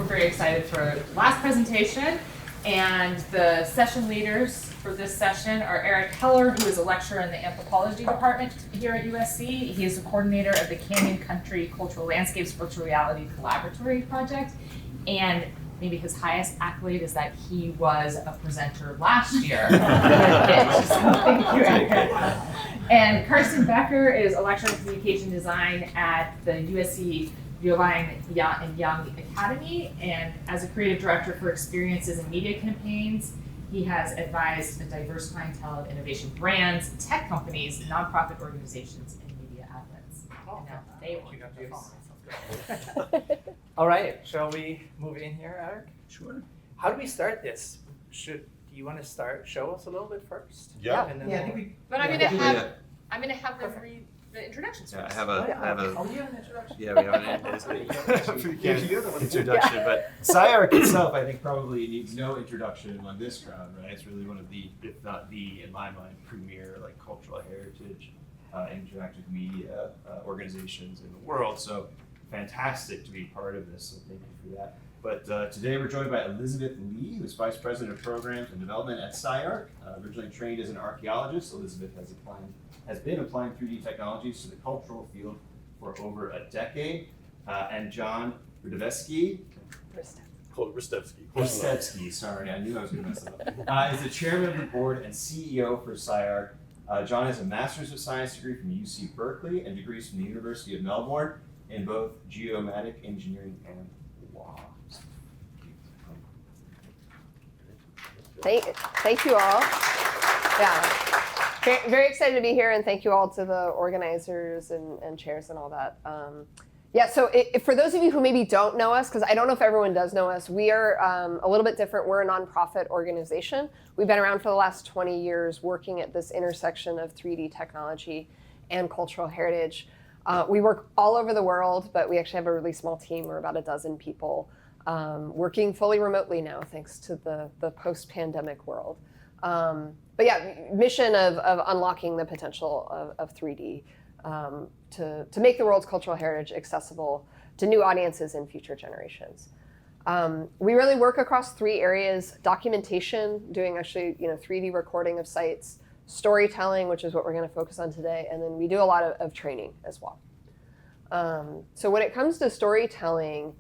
very excited for the last presentation. And the session leaders for this session are Eric Heller, who is a lecturer in the anthropology department here at USC. He is the coordinator of the Canyon Country Cultural Landscapes Virtual Reality Collaboratory Project. And maybe his highest accolade is that he was a presenter last year. So thank you, Eric. And Carsten Becker is a lecturer in communication design at the USC Mellon Humanities Academy, and as a creative director for experiences and media campaigns, he has advised a diverse clientele of innovation brands, tech companies, nonprofit organizations, and media outlets. And now they want to follow myself. All right, shall we move in here, Eric? Sure. How do we start this? Do you want to show us a little bit first? Yeah. And then I think we. But I'm gonna have them read the introductions first. I have a. Oh, you have an introduction. Yeah, we have an introduction, but CyArk itself, I think, probably needs no introduction among this crowd, right? It's really one of the, if not the, in my mind, premier like cultural heritage, interactive media organizations in the world. So fantastic to be part of this. So thank you for that. But today we're joined by Elizabeth Lee, who's Vice President of Programs and Development at CyArk. Originally trained as an archaeologist, Elizabeth has been applying 3D technologies to the cultural field for over a decade. And John Ristevski, sorry, I knew I was going to mess it up, is the chairman of the board and CEO for CyArk. John has a Master's of Science degree from UC Berkeley and degrees from the University of Melbourne in both geomatic engineering and law. Thank you all. Yeah. Very excited to be here, and thank you all to the organizers and chairs and all that. So for those of you who maybe don't know us, because I don't know if everyone does know us, we are a little bit different. We're a nonprofit organization. We've been around for the last 20 years working at this intersection of 3D technology and cultural heritage. We work all over the world, but we actually have a really small team. We're about a dozen people working fully remotely now, thanks to the post-pandemic world. But yeah, mission of unlocking the potential of 3D to make the world's cultural heritage accessible to new audiences and future generations. We really work across 3 areas: documentation, doing actually 3D recording of sites, storytelling, which is what we're going to focus on today, and then we do a lot of training as well. So when it comes to storytelling,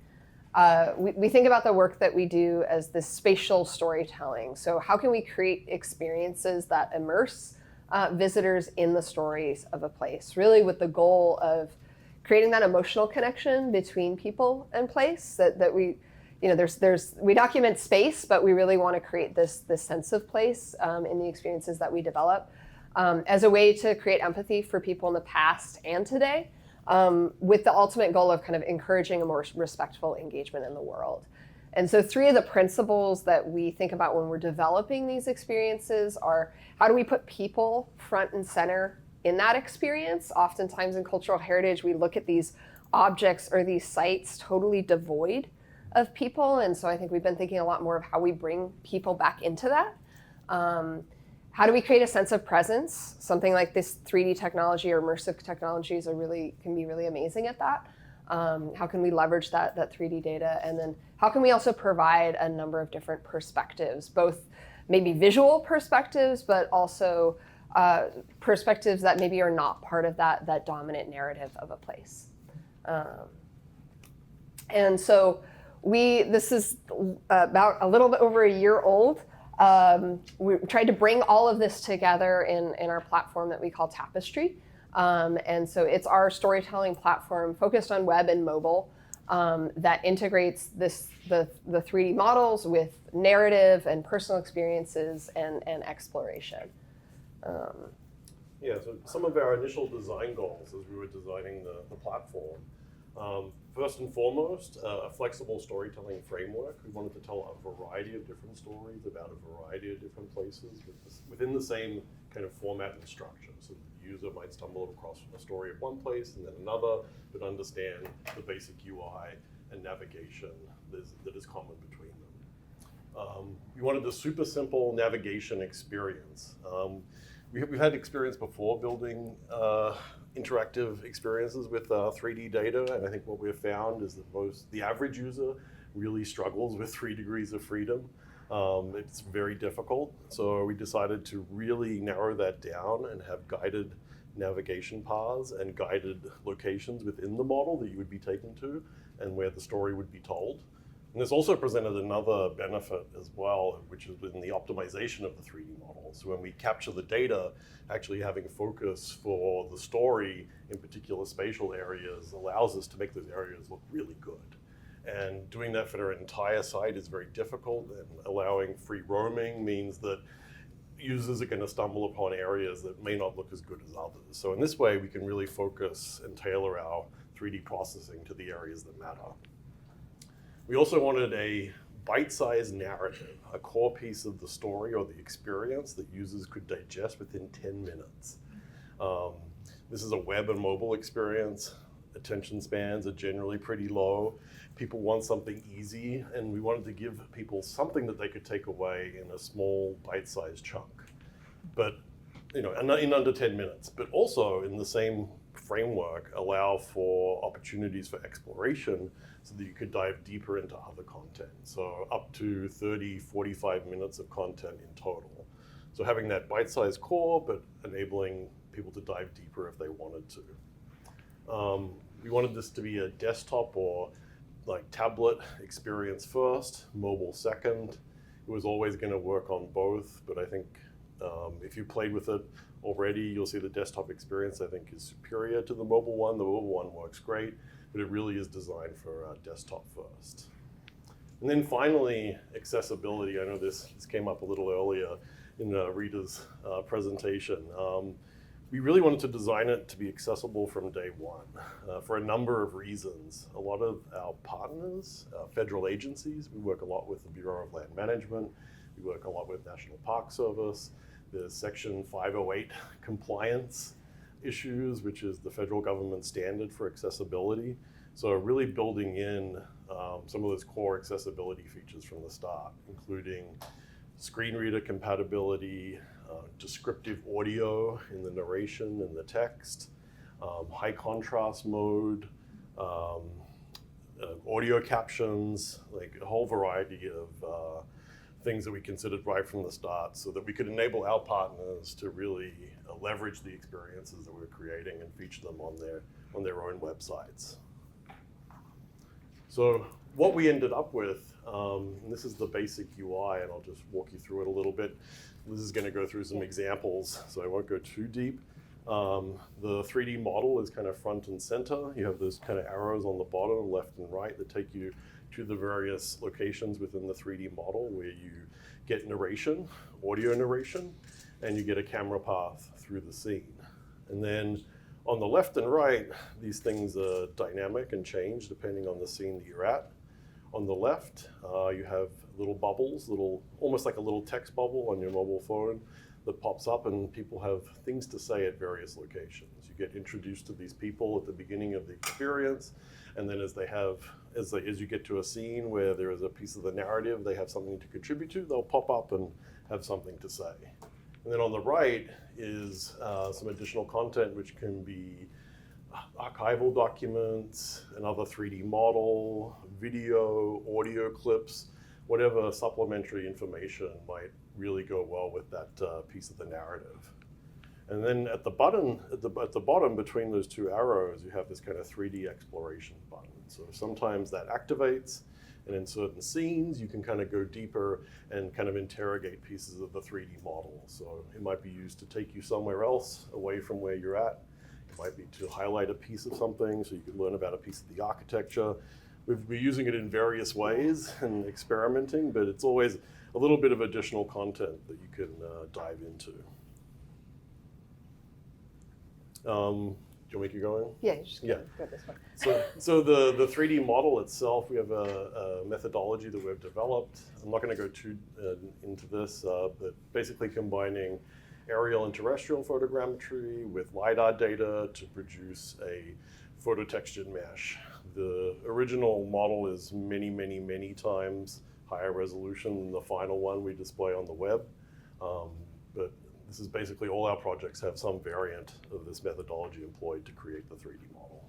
we think about the work that we do as this spatial storytelling. So how can we create experiences that immerse visitors in the stories of a place, really with the goal of creating that emotional connection between people and place, that we, we document space, but we really want to create this sense of place in the experiences that we develop as a way to create empathy for people in the past and today, with the ultimate goal of kind of encouraging a more respectful engagement in the world. And so 3 of the principles that we think about when we're developing these experiences are: how do we put people front and center in that experience? Oftentimes in cultural heritage, we look at these objects or these sites totally devoid of people. And so I think we've been thinking a lot more of how we bring people back into that. How do we create a sense of presence? Something like this 3D technology or immersive technologies can be really amazing at that. How can we leverage that 3D data? And then how can we also provide a number of different perspectives, both maybe visual perspectives, but also perspectives that maybe are not part of that dominant narrative of a place. And so this is about a little bit over a year old. We tried to bring all of this together in our platform that we call Tapestry. And so it's our storytelling platform focused on web and mobile that integrates the 3D models with narrative and personal experiences and exploration. So some of our initial design goals as we were designing the platform, first and foremost, a flexible storytelling framework. We wanted to tell a variety of different stories about a variety of different places within the same kind of format and structure. So the user might stumble across a story at one place and then another, but understand the basic UI and navigation that is common between them. We wanted a super simple navigation experience. We've had experience before building interactive experiences with 3D data, and I think what we've found is that the average user really struggles with 3 degrees of freedom. It's very difficult. So we decided to really narrow that down and have guided navigation paths and guided locations within the model that you would be taken to and where the story would be told. And this also presented another benefit as well, which is in the optimization of the 3D model. So when we capture the data, actually having focus for the story in particular spatial areas allows us to make those areas look really good. And doing that for our entire site is very difficult, and allowing free roaming means that users are going to stumble upon areas that may not look as good as others. So in this way, we can really focus and tailor our 3D processing to the areas that matter. We also wanted a bite-sized narrative, a core piece of the story or the experience that users could digest within 10 minutes. This is a web and mobile experience. Attention spans are generally pretty low. People want something easy, and we wanted to give people something that they could take away in a small bite-sized chunk. But, in under 10 minutes. But also in the same framework, allow for opportunities for exploration so that you could dive deeper into other content. So up to 30, 45 minutes of content in total. So having that bite-sized core, but enabling people to dive deeper if they wanted to. We wanted this to be a desktop or tablet experience first, mobile second. It was always going to work on both, but I think if you played with it already, you'll see the desktop experience I think is superior to the mobile one. The mobile one works great, but it really is designed for desktop first. And then finally, accessibility. I know this came up a little earlier in Rita's presentation. We really wanted to design it to be accessible from day one for a number of reasons. A lot of our partners, federal agencies, we work a lot with the Bureau of Land Management, we work a lot with National Park Service. There's Section 508 compliance issues, which is the federal government standard for accessibility. So really building in some of those core accessibility features from the start, including screen reader compatibility, descriptive audio in the narration and the text, high contrast mode, audio captions, a whole variety of things that we considered right from the start so that we could enable our partners to really leverage the experiences that we're creating and feature them on their own websites. So what we ended up with, and this is the basic UI, and I'll just walk you through it a little bit. Liz is going to go through some examples, so I won't go too deep. The 3D model is kind of front and center. You have those kind of arrows on the bottom, left and right, that take you to the various locations within the 3D model where you get narration, audio narration, and you get a camera path through the scene. And then on the left and right, these things are dynamic and change depending on the scene that you're at. On the left, you have little bubbles, almost like a little text bubble on your mobile phone that pops up, and people have things to say at various locations. You get introduced to these people at the beginning of the experience, and then as you get to a scene where there is a piece of the narrative they have something to contribute to, they'll pop up and have something to say. And then on the right is some additional content, which can be archival documents, another 3D model, video, audio clips, whatever supplementary information might really go well with that piece of the narrative. And then at the bottom between those two arrows, you have this kind of 3D exploration button. So sometimes that activates, and in certain scenes, you can kind of go deeper and kind of interrogate pieces of the 3D model. So it might be used to take you somewhere else away from where you're at. It might be to highlight a piece of something so you can learn about a piece of the architecture. We're using it in various ways and experimenting, but it's always a little bit of additional content that you can dive into. Do you want me to keep going? Yeah, you just Yeah. go this way. So the 3D model itself, we have a methodology that we've developed. I'm not going to go too into this, but basically combining aerial and terrestrial photogrammetry with LiDAR data to produce a phototextured mesh. The original model is many, many, many times higher resolution than the final one we display on the web. But this is basically all our projects have some variant of this methodology employed to create the 3D model.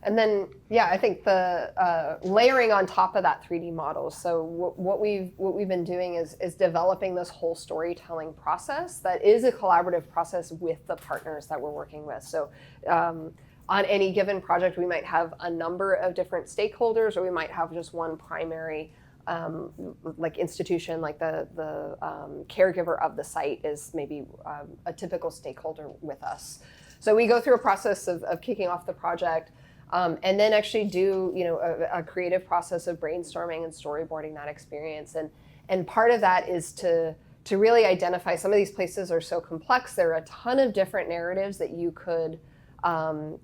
And then, yeah, I think the layering on top of that 3D model. So what we've been doing is developing this whole storytelling process that is a collaborative process with the partners that we're working with. So on any given project, we might have a number of different stakeholders, or we might have just one primary like institution, like the caregiver of the site is maybe a typical stakeholder with us. So we go through a process of kicking off the project, and then actually do a creative process of brainstorming and storyboarding that experience. And part of that is to really identify, some of these places are so complex, there are a ton of different narratives that you could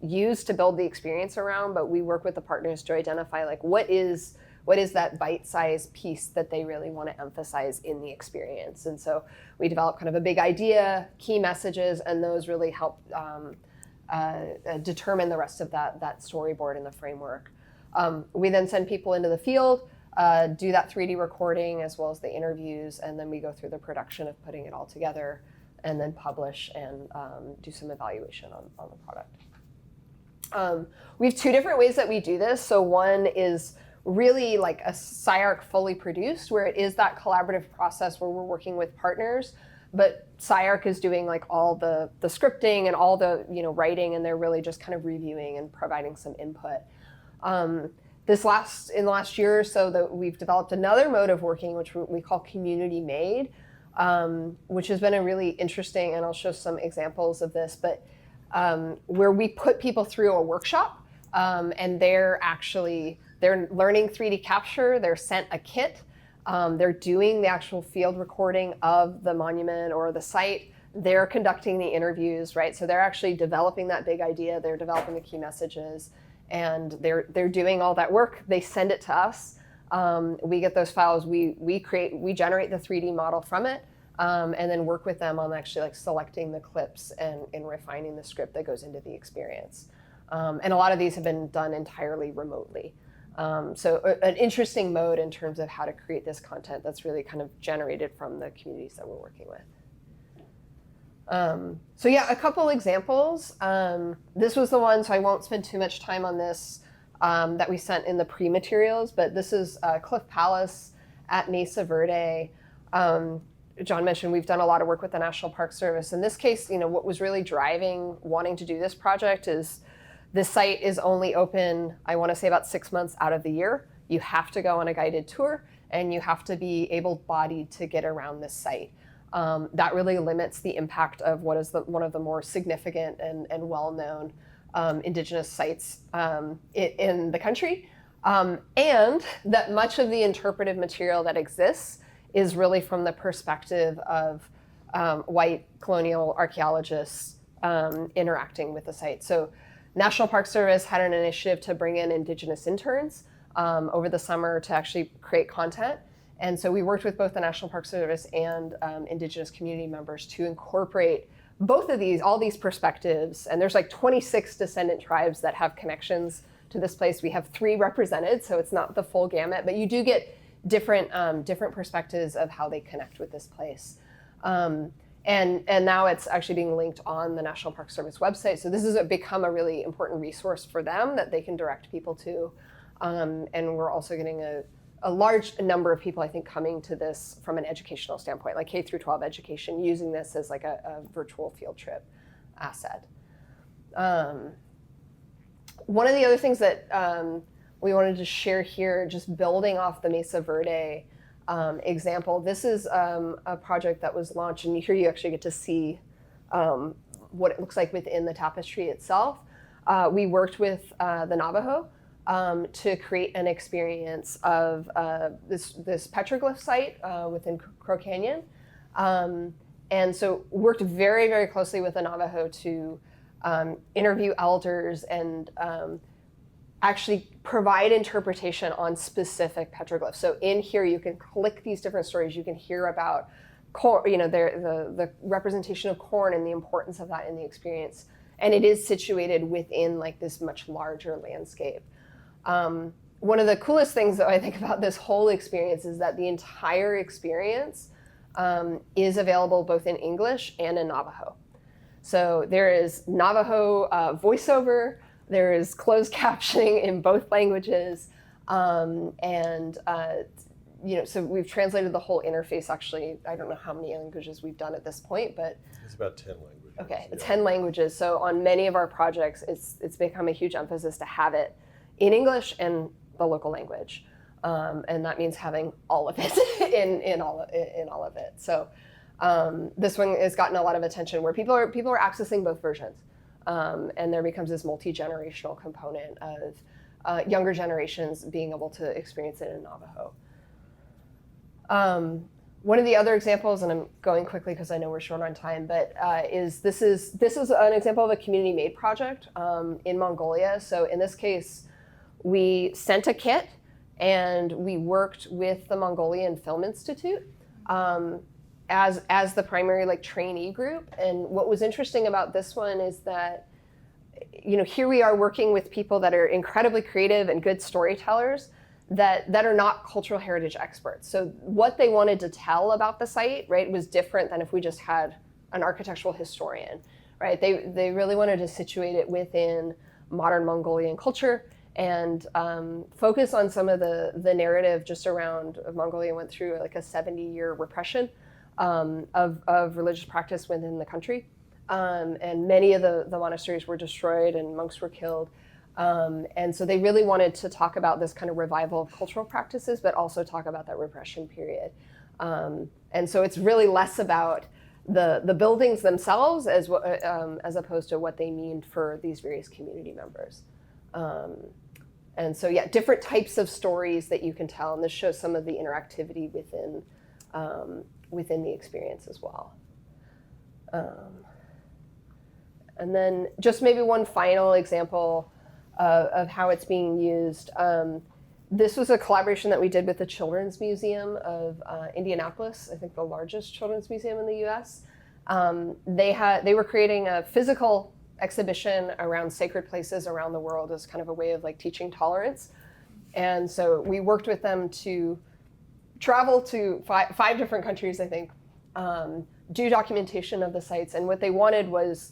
use to build the experience around, but we work with the partners to identify like what is that bite-sized piece that they really want to emphasize in the experience. And so we develop kind of a big idea, key messages, and those really help determine the rest of that storyboard and the framework. We then send people into the field, do that 3D recording as well as the interviews, and then we go through the production of putting it all together, and then publish and do some evaluation on the product. We have two different ways that we do this. So one is really like a CyArk fully produced, where it is that collaborative process where we're working with partners, but CyArk is doing like all the scripting and all the writing, and they're really just kind of reviewing and providing some input. In the last year or so, that we've developed another mode of working, which we call community made, which has been a really interesting, and I'll show some examples of this, but where we put people through a workshop, and they're learning 3D capture, they're sent a kit, they're doing the actual field recording of the monument or the site, they're conducting the interviews, right? So they're actually developing that big idea, they're developing the key messages, and they're doing all that work. They send it to us. We get those files, we generate the 3D model from it, and then work with them on actually like selecting the clips and refining the script that goes into the experience. And a lot of these have been done entirely remotely. So an interesting mode in terms of how to create this content that's really kind of generated from the communities that we're working with. So yeah, a couple examples. This was the one, so I won't spend too much time on this, that we sent in the pre-materials, but this is Cliff Palace at Mesa Verde. John mentioned we've done a lot of work with the National Park Service. In this case, what was really driving wanting to do this project is this site is only open, I want to say, about 6 months out of the year. You have to go on a guided tour, and you have to be able-bodied to get around this site. That really limits the impact of what is one of the more significant and well-known indigenous sites in the country. And that much of the interpretive material that exists is really from the perspective of white colonial archaeologists interacting with the site. So National Park Service had an initiative to bring in indigenous interns over the summer to actually create content. And so we worked with both the National Park Service and indigenous community members to incorporate all these perspectives. And there's like 26 descendant tribes that have connections to this place. We have 3 represented, so it's not the full gamut, but you do get different perspectives of how they connect with this place. And now it's actually being linked on the National Park Service website. So this has become a really important resource for them that they can direct people to. And we're also getting a large number of people, I think, coming to this from an educational standpoint, like K through 12 education, using this as like a virtual field trip asset. One of the other things that we wanted to share here, just building off the Mesa Verde example, this is a project that was launched, and here you actually get to see what it looks like within the tapestry itself. We worked with the Navajo to create an experience of this petroglyph site within Crow Canyon. And so worked very, very closely with the Navajo to interview elders and actually provide interpretation on specific petroglyphs. So in here, you can click these different stories. You can hear about corn, the representation of corn and the importance of that in the experience. And it is situated within like this much larger landscape. One of the coolest things that I think about this whole experience is that the entire experience is available both in English and in Navajo. So there is Navajo voiceover, There is closed captioning in both languages. So we've translated the whole interface. Actually, I don't know how many languages we've done at this point, but It's about 10 languages. okay, yeah. 10 languages. So on many of our projects, it's become a huge emphasis to have it in English and the local language, and that means having all of it in all of it. So this one has gotten a lot of attention where people are accessing both versions, and there becomes this multi-generational component of younger generations being able to experience it in Navajo. One of the other examples, and I'm going quickly because I know we're short on time, but this is an example of a community-made project in Mongolia. So in this case, we sent a kit and we worked with the Mongolian Film Institute as the primary trainee group. And what was interesting about this one is that here we are working with people that are incredibly creative and good storytellers that are not cultural heritage experts. So what they wanted to tell about the site, right, was different than if we just had an architectural historian, right? They really wanted to situate it within modern Mongolian culture and focus on some of the narrative just around Mongolia went through like a 70-year repression of religious practice within the country. And many of the monasteries were destroyed and monks were killed. And so they really wanted to talk about this kind of revival of cultural practices, but also talk about that repression period. And so it's really less about the buildings themselves as opposed to what they mean for these various community members. And so, yeah, different types of stories that you can tell, and this shows some of the interactivity within the experience as well. And then just maybe one final example of how it's being used. This was a collaboration that we did with the Children's Museum of Indianapolis, I think the largest children's museum in the US. They were creating a physical exhibition around sacred places around the world as kind of a way of teaching tolerance. And so we worked with them to travel to five different countries, I think, do documentation of the sites. And what they wanted was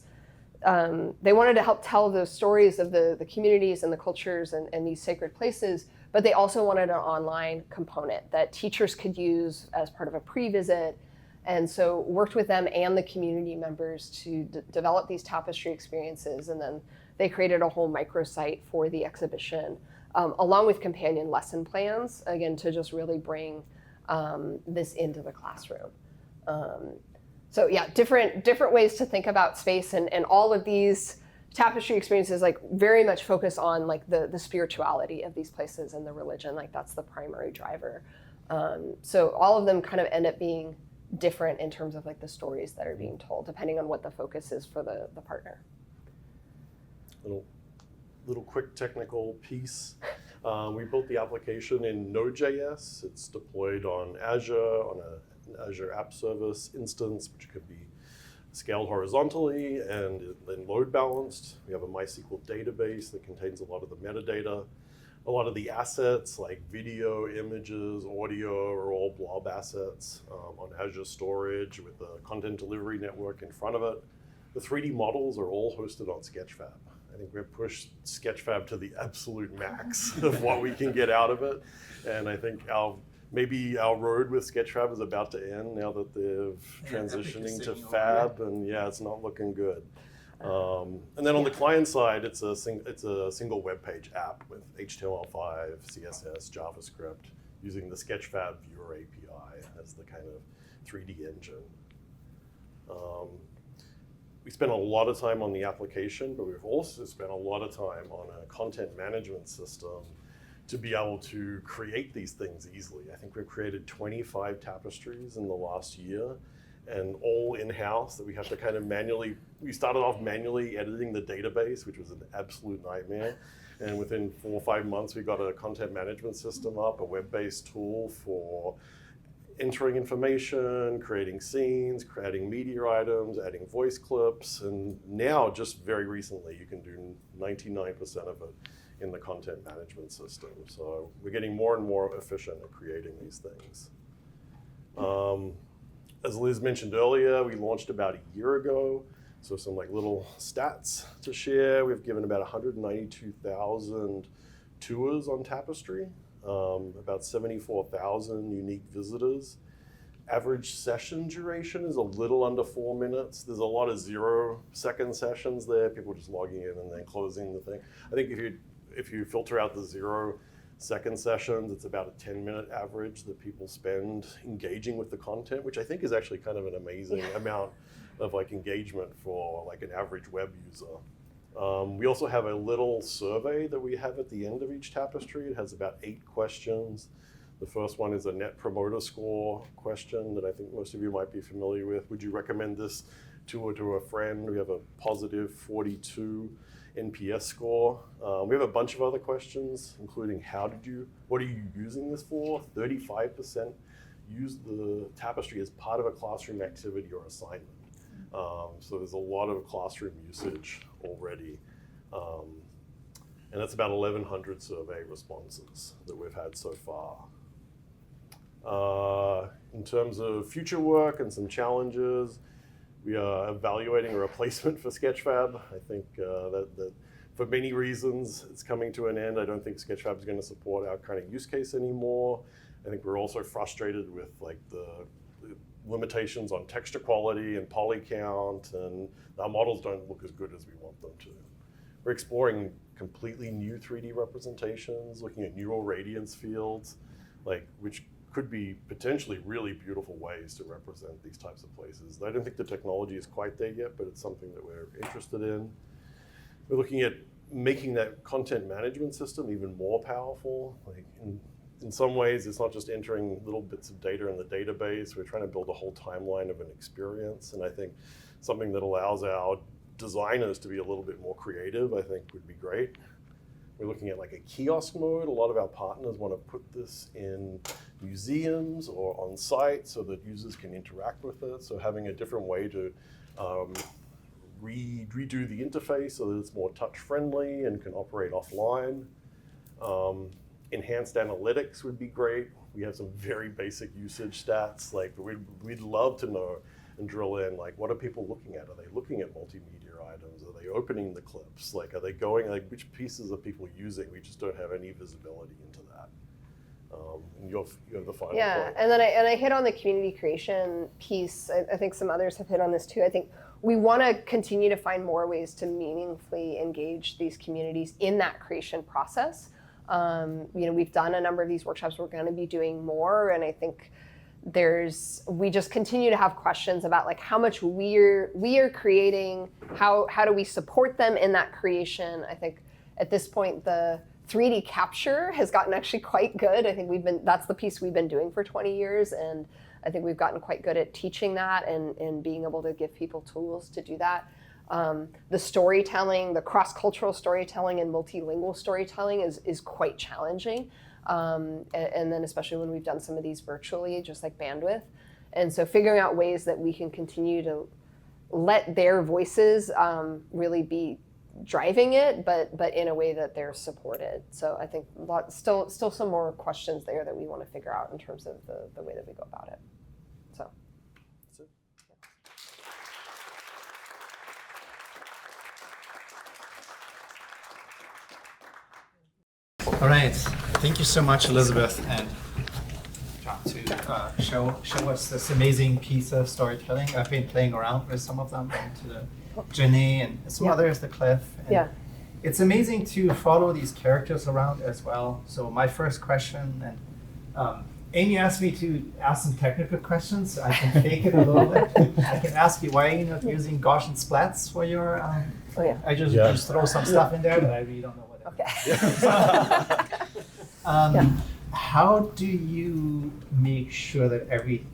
they wanted to help tell the stories of the communities and the cultures and these sacred places, but they also wanted an online component that teachers could use as part of a pre-visit. And so worked with them and the community members to develop these tapestry experiences. And then they created a whole microsite for the exhibition, along with companion lesson plans, again, to just really bring this into the classroom. So yeah, different ways to think about space, and all of these tapestry experiences very much focus on the spirituality of these places and the religion, that's the primary driver. So all of them kind of end up being different in terms of the stories that are being told, depending on what the focus is for the partner. Little quick technical piece. We built the application in Node.js. It's deployed on Azure, on an Azure App Service instance, which could be scaled horizontally and then load balanced. We have a MySQL database that contains a lot of the metadata. A lot of the assets like video, images, audio are all blob assets on Azure storage with the content delivery network in front of it. The 3D models are all hosted on Sketchfab. I think we've pushed Sketchfab to the absolute max of what we can get out of it. And I think maybe our road with Sketchfab is about to end now that they're transitioning to Fab, and yeah, it's not looking good. And then on the client side, it's a single web page app with HTML5, CSS, JavaScript, using the Sketchfab Viewer API as the kind of 3D engine. We spent a lot of time on the application, but we've also spent a lot of time on a content management system to be able to create these things easily. I think we've created 25 tapestries in the last year, and all in-house that we have to kind of we started off manually editing the database, which was an absolute nightmare. And within 4 or 5 months, we got a content management system up, a web-based tool for entering information, creating scenes, creating media items, adding voice clips. And now, just very recently, you can do 99% of it in the content management system. So we're getting more and more efficient at creating these things. As Liz mentioned earlier, we launched about a year ago. So some like little stats to share. We've given about 192,000 tours on Tapestry, about 74,000 unique visitors. Average session duration is a little under 4 minutes. There's a lot of 0-second sessions there, people just logging in and then closing the thing. I think if you filter out the 0-second sessions, it's about a 10-minute average that people spend engaging with the content, which I think is actually kind of an amazing amount of like engagement for like an average web user. We also have a little survey that we have at the end of each Tapestry. It has about 8 questions. The first one is a Net Promoter Score question that I think most of you might be familiar with. Would you recommend this tour to a friend? We have a positive 42 NPS score. We have a bunch of other questions, including what are you using this for? 35% use the Tapestry as part of a classroom activity or assignment. So there's a lot of classroom usage already. And that's about 1,100 survey responses that we've had so far. In terms of future work and some challenges, we are evaluating a replacement for Sketchfab. I think that for many reasons, it's coming to an end. I don't think Sketchfab is going to support our kind of use case anymore. I think we're also frustrated with like the limitations on texture quality and poly count, and our models don't look as good as we want them to. We're exploring completely new 3D representations, looking at neural radiance fields, which could be potentially really beautiful ways to represent these types of places. I don't think the technology is quite there yet, but it's something that we're interested in. We're looking at making that content management system even more powerful. Like in some ways, it's not just entering little bits of data in the database. We're trying to build a whole timeline of an experience. And I think something that allows our designers to be a little bit more creative, I think would be great. We're looking at like a kiosk mode. A lot of our partners want to put this in museums or on site so that users can interact with it. So having a different way to redo the interface so that it's more touch friendly and can operate offline. Enhanced analytics would be great. We have some very basic usage stats. Like we'd love to know and drill in, like, what are people looking at? Are they looking at multimedia items? Are they opening the clips? Like, are they going, like, which pieces are people using? We just don't have any visibility into that. And you have the final point. And then I hit on the community creation piece. I think some others have hit on this too. I think we want to continue to find more ways to meaningfully engage these communities in that creation process. We've done a number of these workshops. We're going to be doing more, and I think we just continue to have questions about like how much we are creating, how do we support them in that creation. I think at this point the 3D capture has gotten actually quite good. I think that's the piece we've been doing for 20 years, and I think we've gotten quite good at teaching that and being able to give people tools to do that. The storytelling, the cross-cultural storytelling and multilingual storytelling is quite challenging. And then especially when we've done some of these virtually, just like bandwidth. And so figuring out ways that we can continue to let their voices really be driving it, but in a way that they're supported. So I think still some more questions there that we want to figure out in terms of the way that we go about it. So. That's it. All right, thank you so much, Elizabeth and John, to show us this amazing piece of storytelling. I've been playing around with some of them, and to the Jenny and some others, the Cliff. And it's amazing to follow these characters around as well. So my first question, and Amy asked me to ask some technical questions. So I can fake it a little bit. I can ask you, why are you not using Gaussian splats for your? I just throw some stuff in there, but I really don't know what. Okay. How do you make sure that every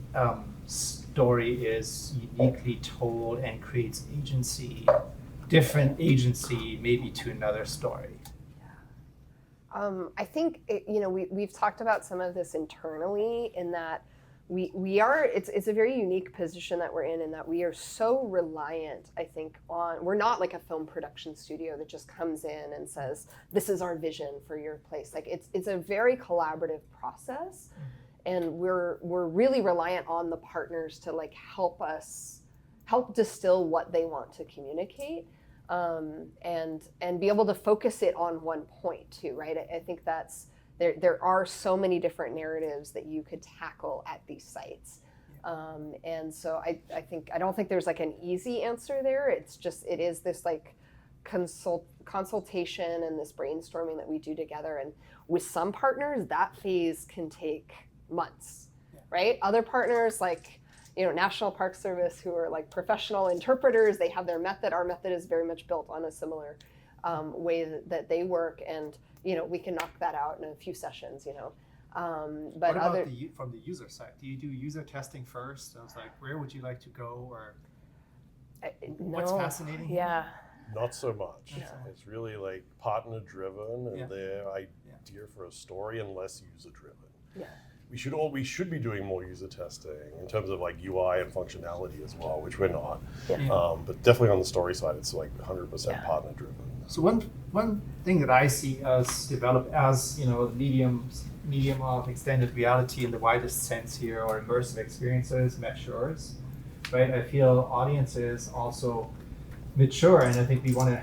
story is uniquely told and creates different agency, maybe to another story? I think we've talked about some of this internally in that it's a very unique position that we're in that we are so reliant, I think, we're not like a film production studio that just comes in and says, this is our vision for your place. Like it's a very collaborative process, and we're really reliant on the partners to like help us help distill what they want to communicate, and be able to focus it on one point too, right? I think that's, there are so many different narratives that you could tackle at these sites. And so I don't think there's like an easy answer there. It's just, it is this like consultation and this brainstorming that we do together. And with some partners, that phase can take months, right? Other partners like, National Park Service, who are like professional interpreters, they have their method. Our method is very much built on a similar way that they work, and we can knock that out in a few sessions. But what about from the user side? Do you do user testing first? I was like, where would you like to go, or what's fascinating? Yeah. Not so much. Yeah. It's really like partner driven, and Yeah. their idea for a story, and less user driven. Yeah. We should be doing more user testing in terms of like UI and functionality as well, which we're not. Yeah. But definitely on the story side, it's like 100% Yeah. partner driven. So one thing that I see us develop as medium of extended reality in the widest sense here, or immersive experiences matures, right? I feel audiences also mature, and I think we want to,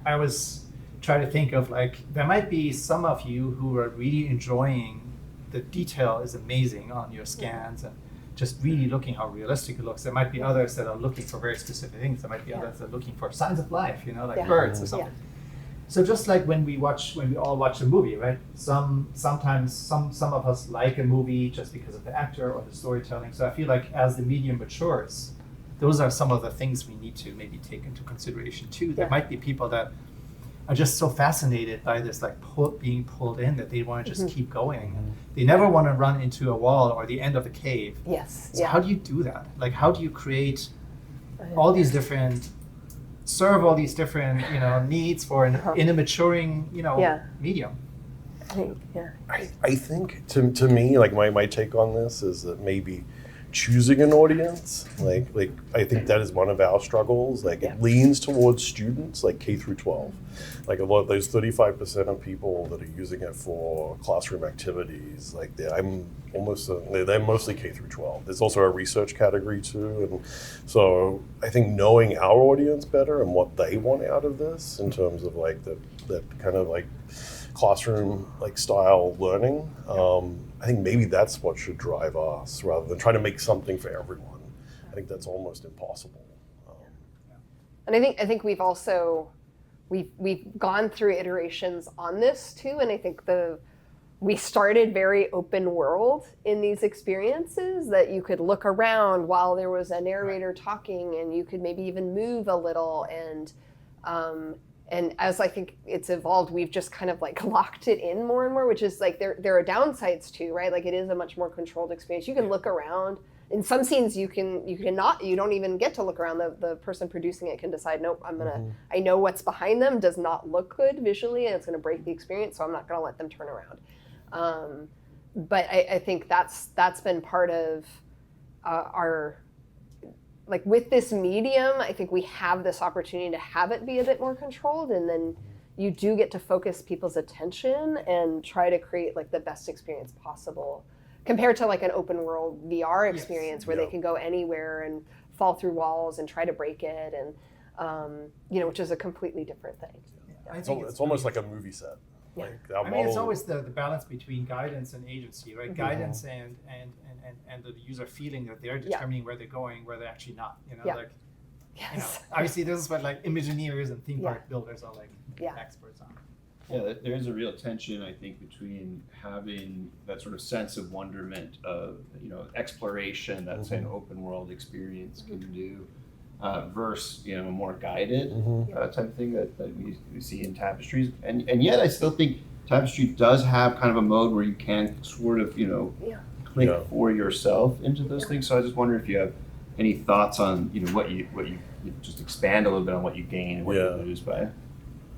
I always try to think of like, there might be some of you who are really enjoying the detail is amazing on your scans and just really looking how realistic it looks. There might be others that are looking for very specific things. There might be others that are looking for signs of life, like birds or something. So just like when we all watch a movie, right? Sometimes some of us like a movie just because of the actor or the storytelling. So I feel like as the medium matures, those are some of the things we need to maybe take into consideration too. There might be people that are just so fascinated by this, like being pulled in, that they want to just keep going. And they never want to run into a wall or the end of a cave. Yes. So how do you do that? Like, how do you create all these different, serve all these different, needs for in a maturing, medium? I think to me, like my take on this is that maybe choosing an audience, like I think that is one of our struggles. Like it leans towards students, like K through 12. Like a lot of those 35% of people that are using it for classroom activities, like they're mostly K through 12. There's also a research category too, and so I think knowing our audience better and what they want out of this in terms of like that kind of like classroom like style learning. I think maybe that's what should drive us rather than trying to make something for everyone. I think that's almost impossible. And I think we've also we've gone through iterations on this too, and I think we started very open world in these experiences, that you could look around while there was a narrator talking, and you could maybe even move a little, and as I think it's evolved, we've just kind of like locked it in more and more, which is like there are downsides too, right? Like it is a much more controlled experience. You can look around. In some scenes, you don't even get to look around. The person producing it can decide, nope, I know what's behind them does not look good visually, and it's gonna break the experience, so I'm not gonna let them turn around. But I think that's been part of our, like with this medium, I think we have this opportunity to have it be a bit more controlled, and then you do get to focus people's attention and try to create like the best experience possible, compared to like an open world VR experience where they can go anywhere and fall through walls and try to break it, and which is a completely different thing. It's almost like a movie set. Like our I mean, it's always the balance between guidance and agency, right? Guidance and the user feeling that they're determining where they're going, where they're actually not. Obviously, this is what like Imagineers and theme park builders are like experts on. Yeah, there is a real tension, I think, between having that sort of sense of wonderment of exploration that an open world experience can do, versus more guided type of thing that we see in Tapestries, and yet I still think Tapestry does have kind of a mode where you can sort of click for yourself into those things. So I just wonder if you have any thoughts on what you just expand a little bit on what you gain and what you lose by it.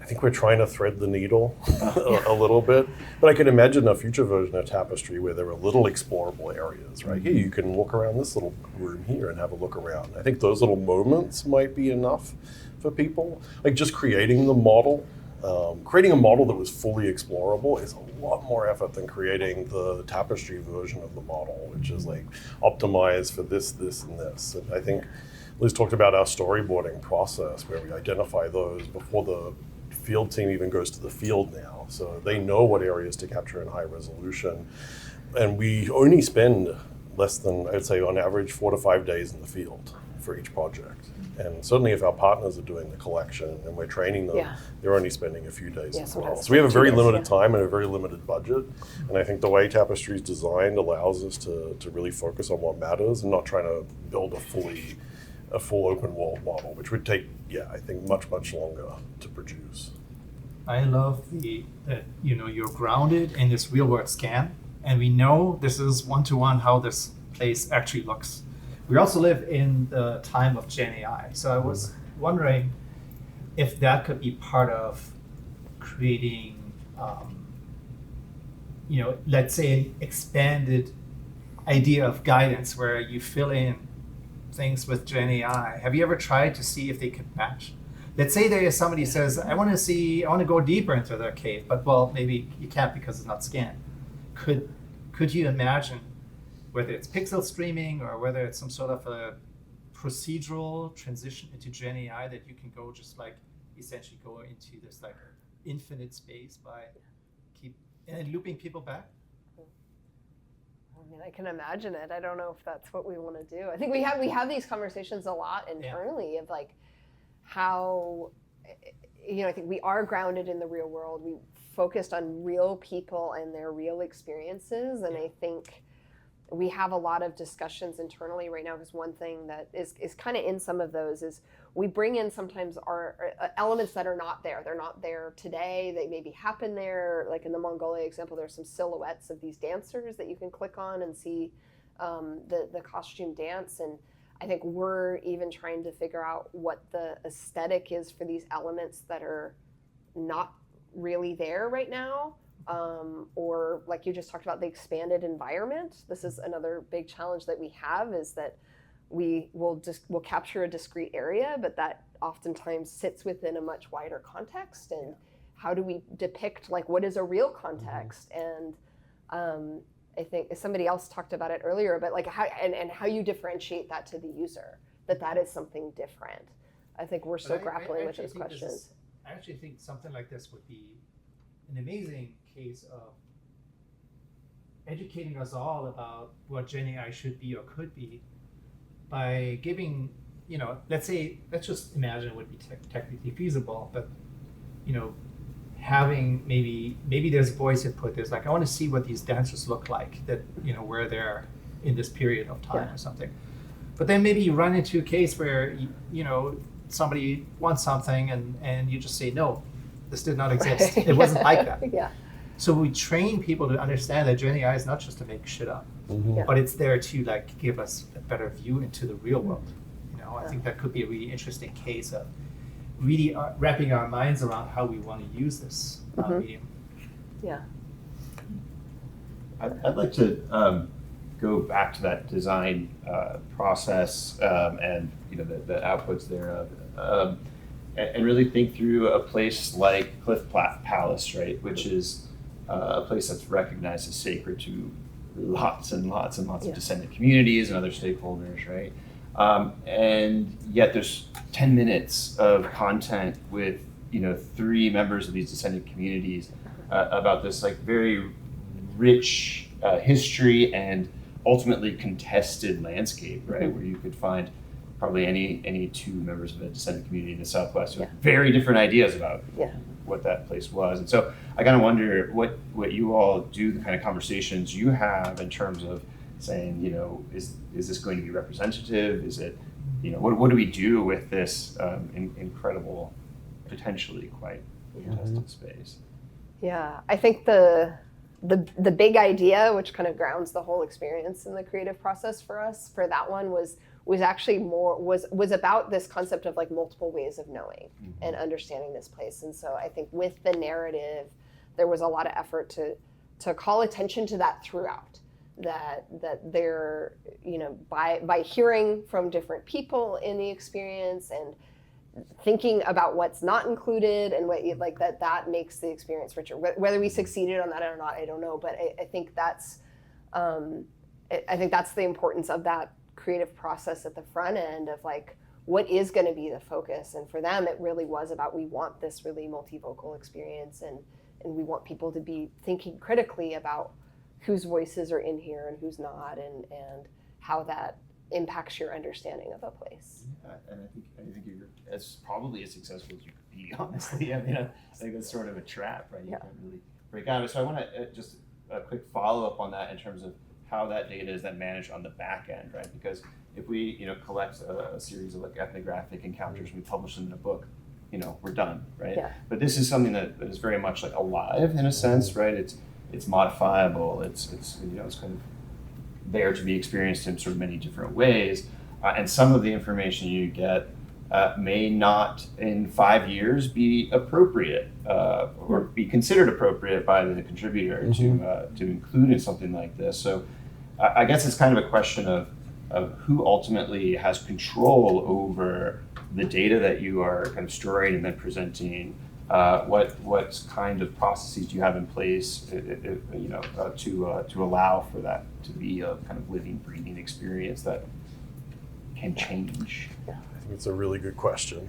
I think we're trying to thread the needle a little bit, but I can imagine a future version of Tapestry where there are little explorable areas, right? Hey, you can look around this little room here and have a look around. I think those little moments might be enough for people. Like just creating the model, creating a model that was fully explorable is a lot more effort than creating the Tapestry version of the model, which is like optimized for this, and this. And I think Liz talked about our storyboarding process where we identify those before the field team even goes to the field now. So they know what areas to capture in high resolution. And we only spend less than, I'd say on average, 4 to 5 days in the field for each project. And certainly if our partners are doing the collection and we're training them, they're only spending a few days as well. So we have a very limited time and a very limited budget. And I think the way Tapestry is designed allows us to really focus on what matters and not trying to build a full open world model, which would take, I think much longer to produce. I love that you're grounded in this real world scan, and we know this is one-to-one how this place actually looks. We also live in the time of Gen AI, so I was wondering if that could be part of creating, let's say an expanded idea of guidance where you fill in things with Gen AI. Have you ever tried to see if they could match? Let's say there is somebody who says, I want to go deeper into their cave, but well, maybe you can't because it's not scanned. Could you imagine whether it's pixel streaming or whether it's some sort of a procedural transition into Gen AI that you can go just like essentially go into this like infinite space by looping people back? I mean, I can imagine it. I don't know if that's what we want to do. I think we have these conversations a lot internally of like how, I think we are grounded in the real world. We focused on real people and their real experiences. And I think we have a lot of discussions internally right now, because one thing that is kind of in some of those is we bring in sometimes our elements that are not there. They're not there today. They maybe happen there. Like in the Mongolia example, there's some silhouettes of these dancers that you can click on and see the costume dance. And I think we're even trying to figure out what the aesthetic is for these elements that are not really there right now. Or like you just talked about, the expanded environment. This is another big challenge that we have, is that we'll capture a discrete area, but that oftentimes sits within a much wider context. And how do we depict like what is a real context? And I think somebody else talked about it earlier, but like how you differentiate that to the user, that is something different. I think we're still grappling with those questions. I actually think something like this would be an amazing case of educating us all about what Gen AI should be or could be by giving, let's just imagine it would be technically feasible, but, having maybe there's voice input. There's like, I want to see what these dancers look like that, where they're in this period of time or something. But then maybe you run into a case where, somebody wants something and you just say, no, this did not exist. It wasn't like that. So we train people to understand that Gen AI is not just to make shit up, but it's there to like give us a better view into the real world. I think that could be a really interesting case of really wrapping our minds around how we want to use this medium. Yeah. I'd like to go back to that design process and the outputs thereof, and really think through a place like Cliff Palace, right, which is a place that's recognized as sacred to lots and lots and lots of descendant communities and other stakeholders, right? And yet there's 10 minutes of content with 3 members of these descendant communities about this like very rich history and ultimately contested landscape, right? Where you could find probably any 2 members of a descendant community in the Southwest with very different ideas about what that place was. And so I kind of wonder what you all do, the kind of conversations you have in terms of saying, is this going to be representative? Is it, what do we do with this incredible, potentially quite contested space? Yeah, I think the big idea, which kind of grounds the whole experience in the creative process for us, for that one was actually was about this concept of like multiple ways of knowing and understanding this place. And so I think with the narrative, there was a lot of effort to call attention to that throughout. That they're, by hearing from different people in the experience and thinking about what's not included and what like that makes the experience richer. Whether we succeeded on that or not, I don't know. But I think that's the importance of that creative process at the front end of like, what is going to be the focus? And for them, it really was about, we want this really multivocal experience, and we want people to be thinking critically about whose voices are in here and who's not, and how that impacts your understanding of a place. Yeah, and I think you're as probably as successful as you could be, honestly. I mean, I think that's sort of a trap, right? You can't really break out of it. So I want to just a quick follow-up on that in terms of how that data is then managed on the back end, right? Because if we, collect a series of like ethnographic encounters and we publish them in a book, we're done, right? Yeah. But this is something that is very much like alive in a sense, right? It's modifiable. It's kind of there to be experienced in sort of many different ways, and some of the information you get may not in 5 years be appropriate or be considered appropriate by the contributor to include in something like this. So I guess it's kind of a question of who ultimately has control over the data that you are kind of storing and then presenting. What kind of processes do you have in place, to allow for that to be a kind of living, breathing experience that can change? I think it's a really good question.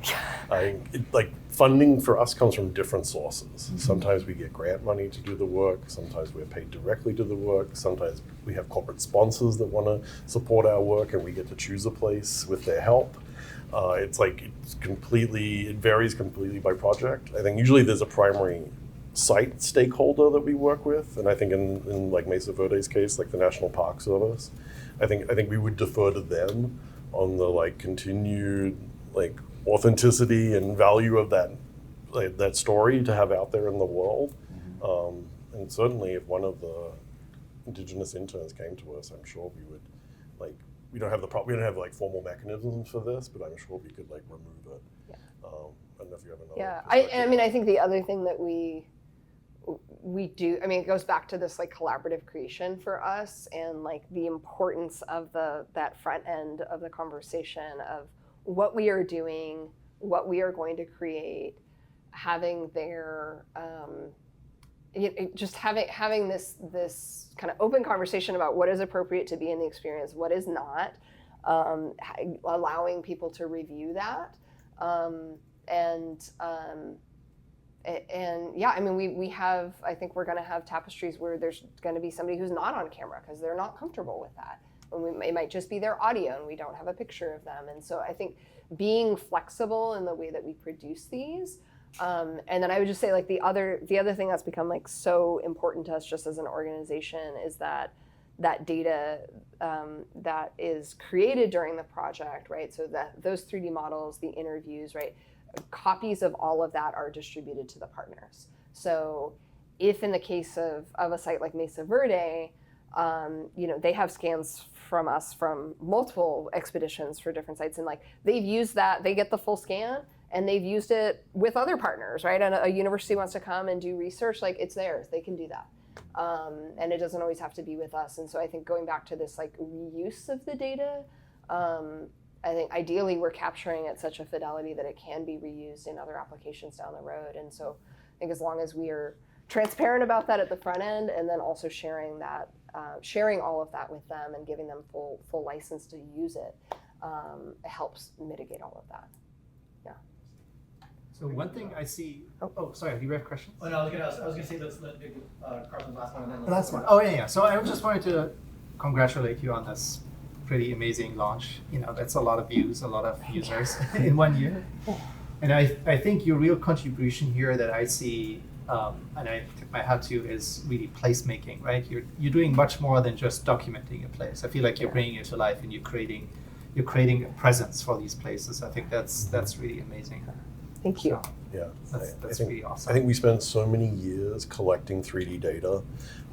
Funding for us comes from different sources. Sometimes we get grant money to do the work. Sometimes we're paid directly to the work. Sometimes we have corporate sponsors that want to support our work, and we get to choose a place with their help. It varies completely by project. I think usually there's a primary site stakeholder that we work with, and I think in like Mesa Verde's case, like the National Park Service, I think we would defer to them on the continued authenticity and value of that story to have out there in the world. And certainly, if one of the Indigenous interns came to us, I'm sure we would we don't have formal mechanisms for this, but I'm sure we could remove it. Yeah. I don't know if you have another. Yeah, I think the other thing that we do, it goes back to this collaborative creation for us, and the importance of that front end of the conversation of what we are doing, what we are going to create, having their just having this kind of open conversation about what is appropriate to be in the experience, what is not, allowing people to review that, we have, I think we're going to have tapestries where there's going to be somebody who's not on camera because they're not comfortable with that. It might just be their audio and we don't have a picture of them. And so I think being flexible in the way that we produce these. And then I would just say the other thing that's become so important to us just as an organization is that data that is created during the project, right? So that those 3D models, the interviews, right? Copies of all of that are distributed to the partners. So if in the case of a site like Mesa Verde, they have scans from us from multiple expeditions for different sites, and they've used that, they get the full scan, and they've used it with other partners, right? And a university wants to come and do research, it's theirs, they can do that. And it doesn't always have to be with us. And so I think going back to this reuse of the data, I think ideally we're capturing at such a fidelity that it can be reused in other applications down the road. And so I think as long as we are transparent about that at the front end, and then also sharing all of that with them and giving them full license to use it, it helps mitigate all of that. Yeah. So one thing I see. Oh, sorry. Do you have questions? Oh no, I was gonna say let's let Carsten's last one and then. The last one. Oh yeah. So I just wanted to congratulate you on this pretty amazing launch. That's a lot of views, a lot of users in 1 year. And I think your real contribution here that I see, and I tip my hat to, is really placemaking, right? You're doing much more than just documenting a place. I feel like you're bringing it to life, and you're creating a presence for these places. I think that's really amazing. Thank you. Yeah, That's really awesome. I think we spent so many years collecting 3D data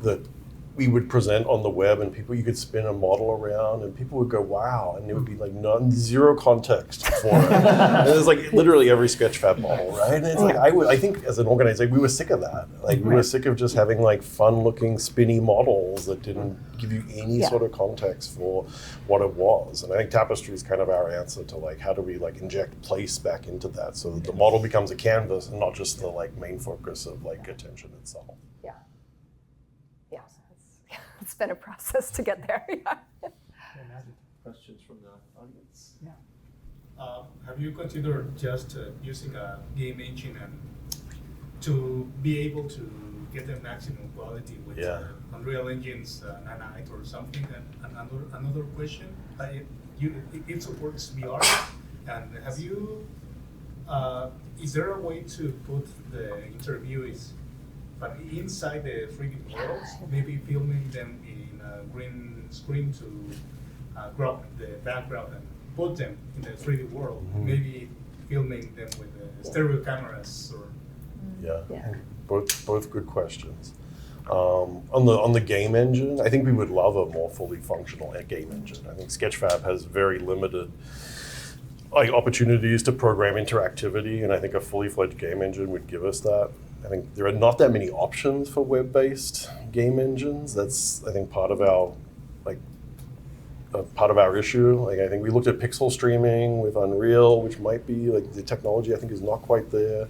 that we would present on the web, and you could spin a model around and people would go, wow, and there would be zero context for it. And it was literally every Sketchfab model, right? And it's I think as an organization, we were sick of that. We were sick of just having fun looking spinny models that didn't give you any sort of context for what it was. And I think Tapestry is kind of our answer to how do we inject place back into that so that the model becomes a canvas and not just the main focus of attention itself. Yeah. Yeah. It's been a process to get there. Yeah. Questions from the audience? Yeah. have you considered just using a game engine and to be able to get the maximum quality with Unreal Engine's Nanite or something? And another question, it supports VR, and have you? Is there a way to put the interviewees, but inside the 3D worlds, maybe filming them in a green screen to crop the background and put them in the 3D world? Maybe filming them with stereo cameras or. Yeah. Both good questions. On the game engine, I think we would love a more fully functional game engine. I think Sketchfab has very limited opportunities to program interactivity, and I think a fully fledged game engine would give us that. I think there are not that many options for web-based game engines. That's, I think, part of our issue. I think we looked at pixel streaming with Unreal, which might be the technology I think is not quite there.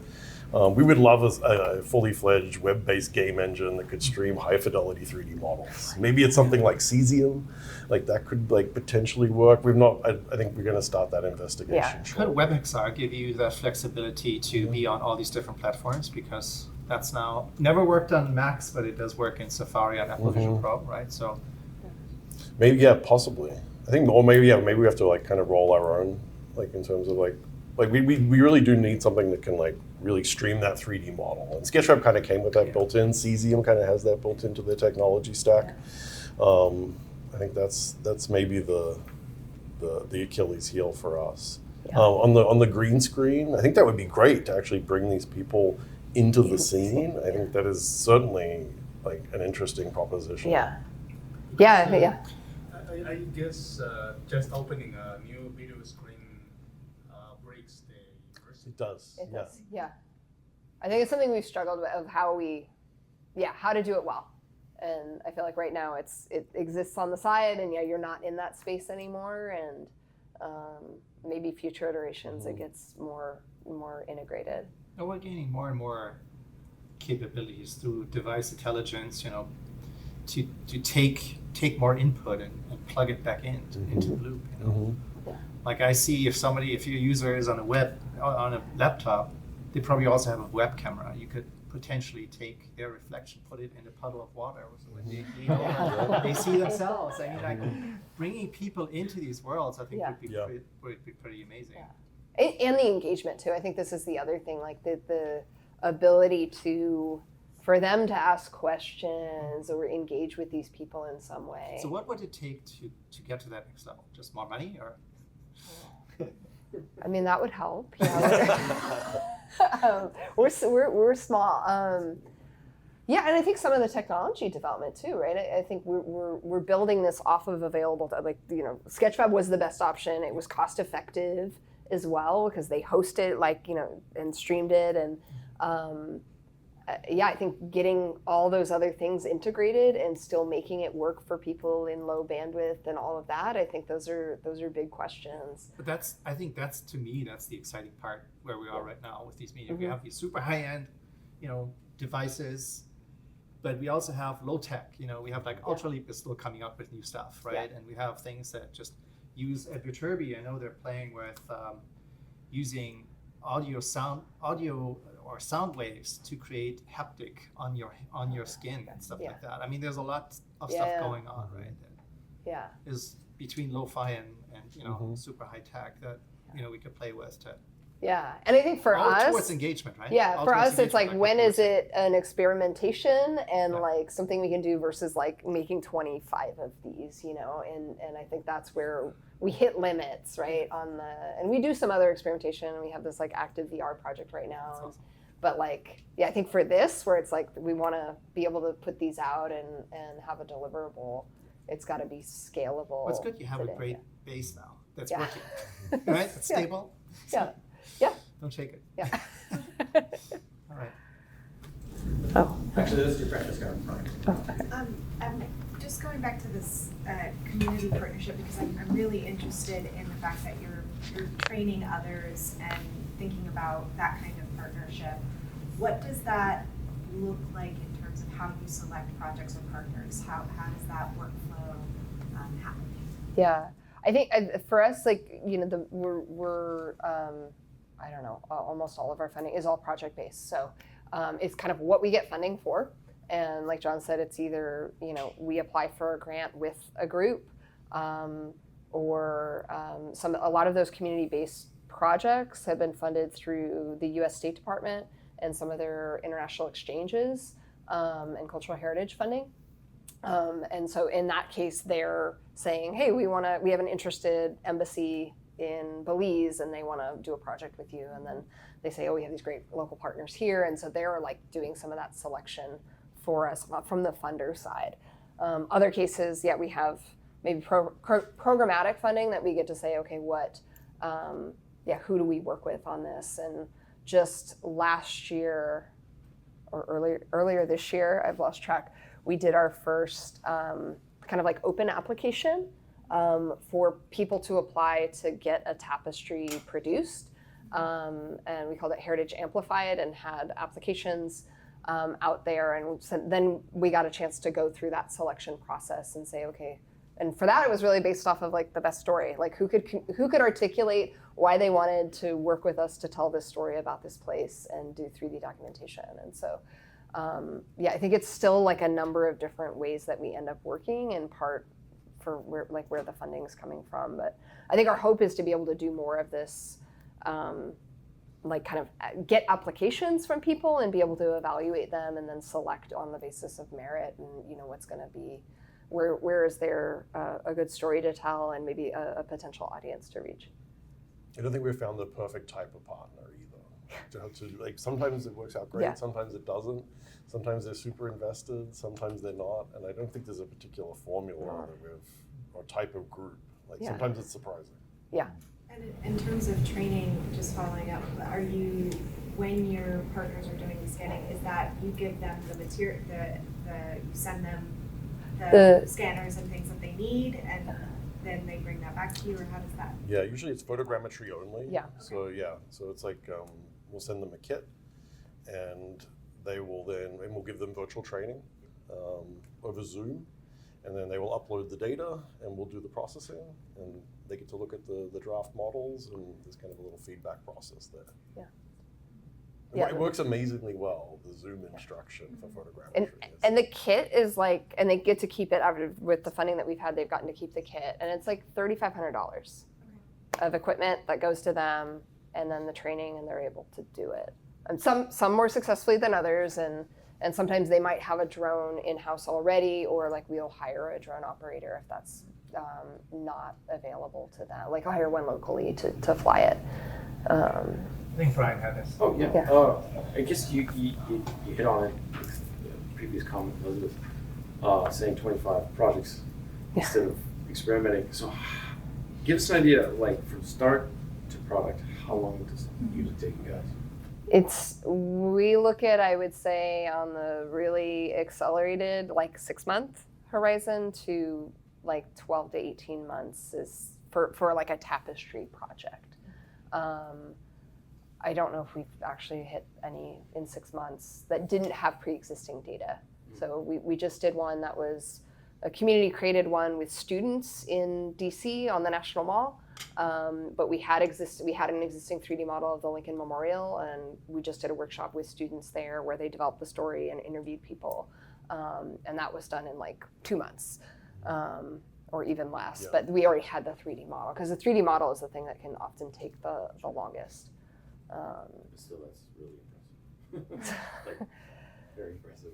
We would love a fully fledged web-based game engine that could stream high-fidelity 3D models. Maybe it's something like Cesium, that could potentially work. I think we're going to start that investigation. Yeah. Could WebXR give you that flexibility to be on all these different platforms? Because that's now never worked on Macs, but it does work in Safari and Apple Vision Pro, right? So maybe, possibly. I think, or maybe we have to kind of roll our own, in terms of we really do need something that can really stream that 3D model. And Sketchfab kind of came with that built in. Cesium kind of has that built into the technology stack. I think that's maybe the Achilles heel for us. Yeah. On the green screen, I think that would be great to actually bring these people into the scene. I think that is certainly an interesting proposition. Yeah. I guess just opening a new video screen breaks the immersive. It does. It does. Yeah. I think it's something we've struggled with, of how to do it well. And I feel like right now it exists on the side, and you're not in that space anymore. And maybe future iterations it gets more integrated. We're gaining more and more capabilities through device intelligence, to take more input and plug it back into the loop. I see if your user is on a laptop, they probably also have a web camera. You could potentially take their reflection, put it in a puddle of water, so they see themselves. Bringing people into these worlds, I think would be pretty amazing. Yeah. And the engagement too. I think this is the other thing, the ability for them to ask questions or engage with these people in some way. So what would it take to get to that next level? Just more money, or? I mean, that would help. We're small. And I think some of the technology development too, right? I think we're building this off of available. Sketchfab was the best option. It was cost effective as well because they hosted and streamed it, and I think getting all those other things integrated and still making it work for people in low bandwidth and all of that, I think those are big questions. But I think that's the exciting part where we are right now with these media. We have these super high-end, devices, but we also have low tech. We have Ultraleap is still coming up with new stuff, right? And we have things that just use at Viterbi. I know they're playing with using audio or sound waves to create haptic on your skin and stuff like that. I mean, there's a lot of stuff going on, right? That is between lo-fi and super high tech that we could play with to. Yeah, and I think for us, towards engagement, right? Yeah, for us, it's when is it an experimentation and something we can do versus making 25 of these, and I think that's where we hit limits, right? And we do some other experimentation, and we have this active VR project right now. Awesome. But I think for this, where it's we want to be able to put these out and have a deliverable, it's got to be scalable. Well, it's good you have a great base now that's working, right? It's stable. Yeah. Don't shake it. Yeah. All right. Oh. Actually, this is your practice card. I'm just going back to this community partnership because I'm really interested in the fact that you're training others and thinking about that kind of partnership. What does that look like in terms of how you select projects or partners? How does that workflow happen? Yeah. I think for us, like, you know, we're I don't know, almost all of our funding is all project based. So it's kind of what we get funding for. And like John said, it's either, you know, we apply for a grant with a group, or a lot of those community-based projects have been funded through the U.S. State Department and some of their international exchanges and cultural heritage funding. And so in that case, they're saying, hey, we have an interested embassy in Belize and they want to do a project with you. And then they say, oh, we have these great local partners here. And so they're like doing some of that selection for us from the funder side. Other cases, we have maybe programmatic funding that we get to say, okay, who do we work with on this? And just last year or earlier this year, I've lost track, we did our first kind of like open application for people to apply to get a tapestry produced. And we called it Heritage Amplified and had applications out there. And then we got a chance to go through that selection process and say, okay, and for that, it was really based off of like the best story, like who could articulate why they wanted to work with us to tell this story about this place and do 3D documentation. And so, I think it's still like a number of different ways that we end up working, in part for where the funding is coming from. But I think our hope is to be able to do more of this, like kind of get applications from people and be able to evaluate them and then select on the basis of merit and, you know, what's going to be, where is there a good story to tell and maybe a potential audience to reach. I don't think we've found the perfect type of partner either. Like sometimes it works out great, sometimes it doesn't. Sometimes they're super invested, sometimes they're not. And I don't think there's a particular formula that we've, or type of group. Like sometimes it's surprising. Yeah. And in terms of training, just following up, are you, when your partners are doing the scanning, is that you give them the material, you send them the scanners and things that they need, and then they bring that back to you, or how does that? Yeah, usually it's photogrammetry only. Yeah. So so it's like we'll send them a kit, and they will then, and we'll give them virtual training over Zoom, and then they will upload the data, and we'll do the processing, and they get to look at the draft models, and there's kind of a little feedback process there. Yeah. It works amazingly well, the Zoom instruction for photogrammetry. And the kit is like, and they get to keep it with the funding that we've had, they've gotten to keep the kit. And it's like $3,500 of equipment that goes to them, and then the training, and they're able to do it. And some more successfully than others, and sometimes they might have a drone in-house already, or like we'll hire a drone operator if that's not available to them. Like I'll hire one locally to fly it. I think Brian had this. Oh yeah. I guess you hit on it with the previous comment, Elizabeth, saying 25 projects instead of experimenting. So give us an idea, like from start to product, how long does it usually take you guys? We look at, I would say, on the really accelerated, like 6-month horizon to like 12 to 18 months is for like a tapestry project. I don't know if we've actually hit any in 6 months that didn't have pre-existing data. So we just did one that was a community created one with students in DC on the National Mall. But we had an existing 3D model of the Lincoln Memorial, and we just did a workshop with students there where they developed the story and interviewed people. And that was done in like 2 months. Or even less, but we already had the 3D model, because the 3D model is the thing that can often take the longest. Still, that's really impressive. Like, very impressive.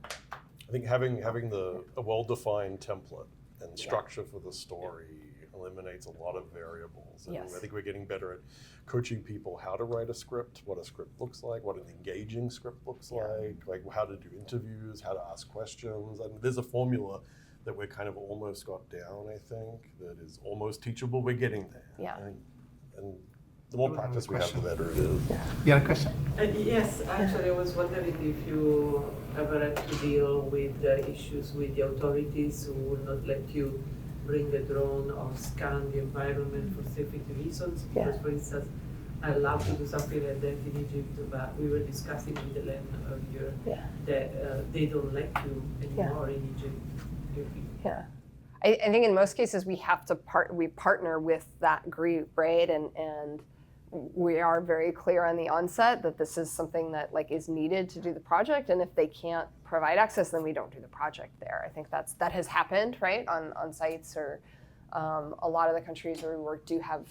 I think having a well-defined template and structure for the story eliminates a lot of variables. And I think we're getting better at coaching people how to write a script, what a script looks like, what an engaging script looks like how to do interviews, how to ask questions. And there's a formula that we're kind of almost got down, I think, that is almost teachable. We're getting there. Yeah. And the more practice we have, the better it is. You had a question? Yes, actually, I was wondering if you ever had to deal with issues with the authorities who will not let you bring a drone or scan the environment for safety reasons. Because, for instance, I love to do something like that in Egypt, but we were discussing with Ellen earlier that they don't let you anymore in Egypt. I think in most cases we have to partner with that group, right? And we are very clear on the onset that this is something that like is needed to do the project, and if they can't provide access, then we don't do the project there. I think that has happened, right, on sites, or a lot of the countries where we work do have,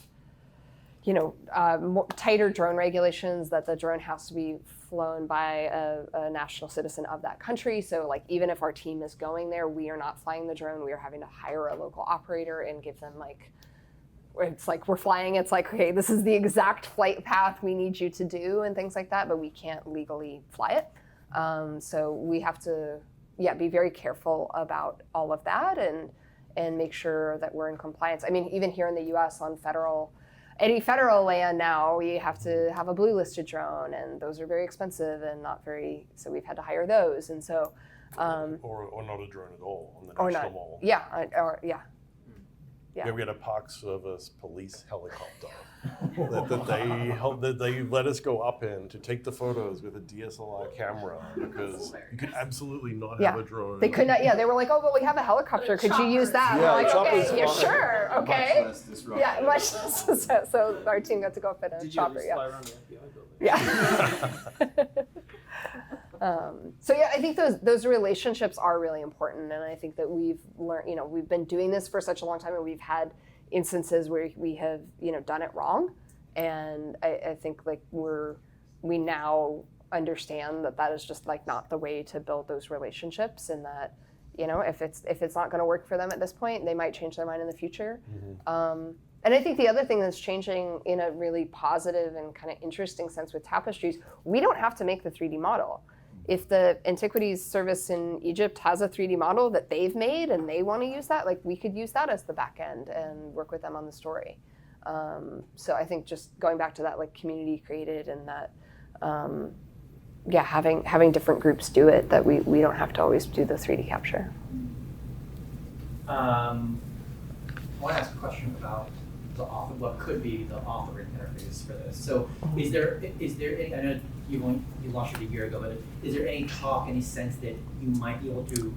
more tighter drone regulations, that the drone has to be flown by a national citizen of that country. So like even if our team is going there, we are not flying the drone. We are having to hire a local operator and give them like, it's like we're flying, it's like, okay, this is the exact flight path we need you to do and things like that, but we can't legally fly it. So we have to, be very careful about all of that and make sure that we're in compliance. I mean, even here in the US on any federal land now, we have to have a blue listed drone, and those are very expensive and not very, so we've had to hire those. And so, or not a drone at all on the national mall. Yeah, we had a Park Service police helicopter that they let us go up in to take the photos with a DSLR camera, because you could absolutely not have a drone. They could not. Yeah, they were like, "Oh, well, we have a helicopter. Could you use that?" Yeah, we're like, "Okay, yeah, fine. sure, okay." Much less disruptive. Yeah, much less. So our team got to go up in a chopper. Did you fly around the FBI building? Yeah. So I think those relationships are really important, and I think that we've learned, we've been doing this for such a long time, and we've had instances where we have, done it wrong, and I think like we now understand that is just like not the way to build those relationships, and that, if it's not going to work for them at this point, they might change their mind in the future. Mm-hmm. And I think the other thing that's changing in a really positive and kind of interesting sense with Tapestries, we don't have to make the 3D model. If the Antiquities Service in Egypt has a 3D model that they've made and they want to use that, like we could use that as the back end and work with them on the story. So I think just going back to that like community created, and that having different groups do it, that we don't have to always do the 3D capture. I want to ask a question about the author, what could be the authoring interface for this. So is there any, I know you launched it a year ago, but is there any talk, any sense that you might be able to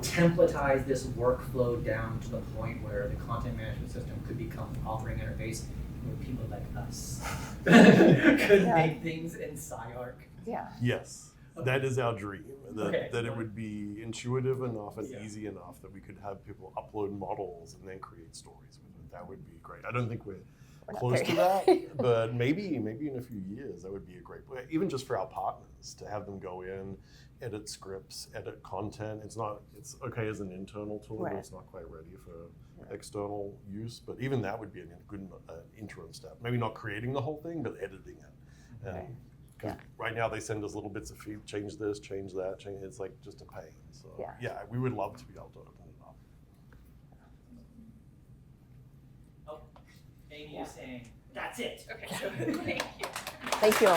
templatize this workflow down to the point where the content management system could become an authoring interface where people like us could make things in CyArk? Yeah. Yes, that is our dream. Okay. That it would be intuitive enough and easy enough that we could have people upload models and then create stories with it. That would be great. I don't think we're close to that, but maybe in a few years that would be a great way, even just for our partners, to have them go in, edit scripts, edit content. It's okay as an internal tool, but it's not quite ready for external use. But even that would be a good interim step. Maybe not creating the whole thing, but editing it. Because right now they send us little bits of feed, change this, change that, change. It's like just a pain. So we would love to be able to open it up. Oh, Amy is saying, that's it. Okay, so thank you. Thank you.